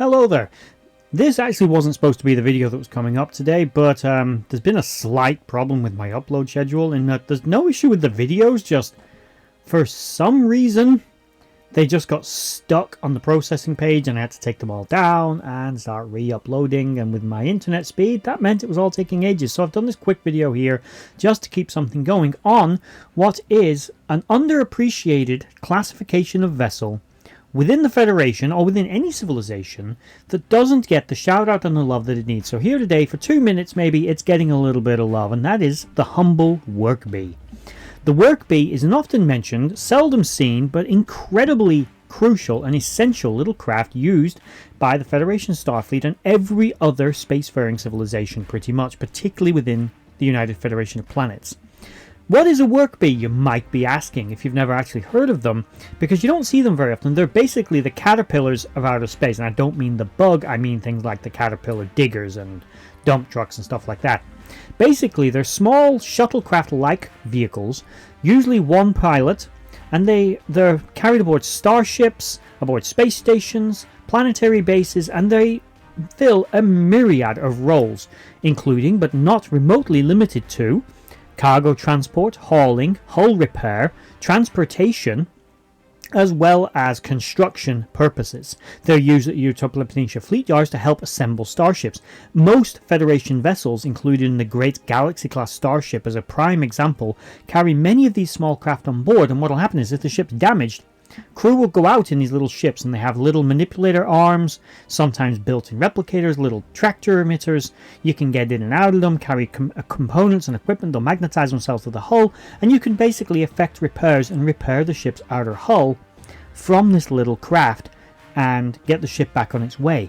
Hello there. This actually wasn't supposed to be the video that was coming up today, but there's been a slight problem with my upload schedule in that there's no issue with the videos, just for some reason they just got stuck on the processing page and I had to take them all down and start re-uploading, and with my internet speed that meant it was all taking ages. So I've done this quick video here just to keep something going on what is an underappreciated classification of vessel within the Federation or within any civilization that doesn't get the shout out and the love that it needs. So here today, for 2 minutes maybe, it's getting a little bit of love, and that is the humble work bee. The work bee is an often mentioned, seldom seen, but incredibly crucial and essential little craft used by the Federation Starfleet and every other spacefaring civilization pretty much, particularly within the United Federation of Planets. What is a work bee, you might be asking, if you've never actually heard of them, because you don't see them very often. They're basically the caterpillars of outer space, and I don't mean the bug, I mean things like the caterpillar diggers and dump trucks and stuff like that. Basically, they're small shuttlecraft-like vehicles, usually one pilot, and they're carried aboard starships, aboard space stations, planetary bases, and they fill a myriad of roles, including, but not remotely limited to, cargo transport, hauling, hull repair, transportation, as well as construction purposes. They're used at Utopia fleet yards to help assemble starships. Most Federation vessels, including the Great Galaxy-class starship as a prime example, carry many of these small craft on board, and what will happen is if the ship's damaged, crew will go out in these little ships, and they have little manipulator arms, sometimes built-in replicators, little tractor emitters. You can get in and out of them, carry components and equipment. They'll magnetize themselves to the hull, and you can basically effect repairs and repair the ship's outer hull from this little craft and get the ship back on its way.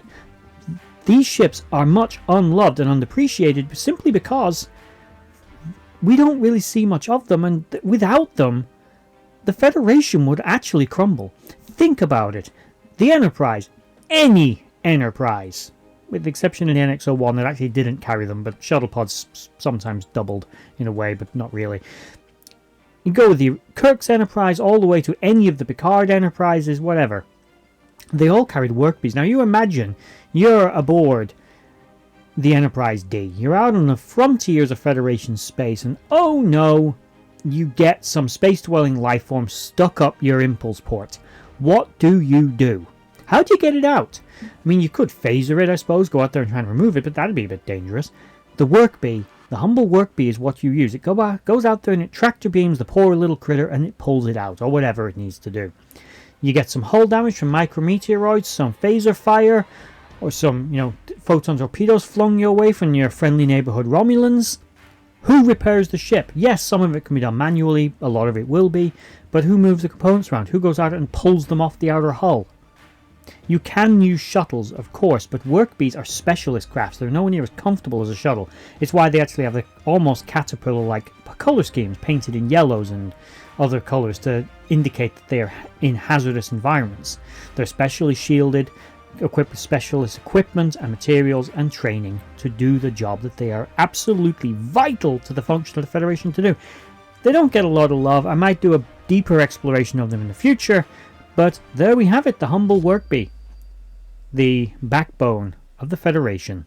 These ships are much unloved and unappreciated simply because we don't really see much of them, and without them the Federation would actually crumble. Think about it. The Enterprise, any Enterprise, with the exception of the NX-01 that actually didn't carry them, but shuttle pods sometimes doubled in a way, but not really. You go with the Kirk's Enterprise all the way to any of the Picard Enterprises, whatever. They all carried work bees. Now you imagine you're aboard the Enterprise D. You're out on the frontiers of Federation space, and oh no, you get some space-dwelling life form stuck up your impulse port. What do you do? How do you get it out? I mean, you could phaser it, I suppose, go out there and try and remove it, but that'd be a bit dangerous. The work bee, the humble work bee, is what you use. It goes out there and it tractor beams the poor little critter and it pulls it out, or whatever it needs to do. You get some hull damage from micrometeoroids, some phaser fire, or some, photon torpedoes flung your way from your friendly neighborhood Romulans. Who repairs the ship? Yes, some of it can be done manually, a lot of it will be, but who moves the components around? Who goes out and pulls them off the outer hull? You can use shuttles, of course, but work bees are specialist crafts. They're nowhere near as comfortable as a shuttle. It's why they actually have the almost caterpillar-like color schemes painted in yellows and other colors to indicate that they are in hazardous environments. They're specially shielded, equipped with specialist equipment and materials and training to do the job that they are absolutely vital to the function of the Federation to do. They don't get a lot of love. I might do a deeper exploration of them in the future, but there we have it, the humble work bee, the backbone of the Federation.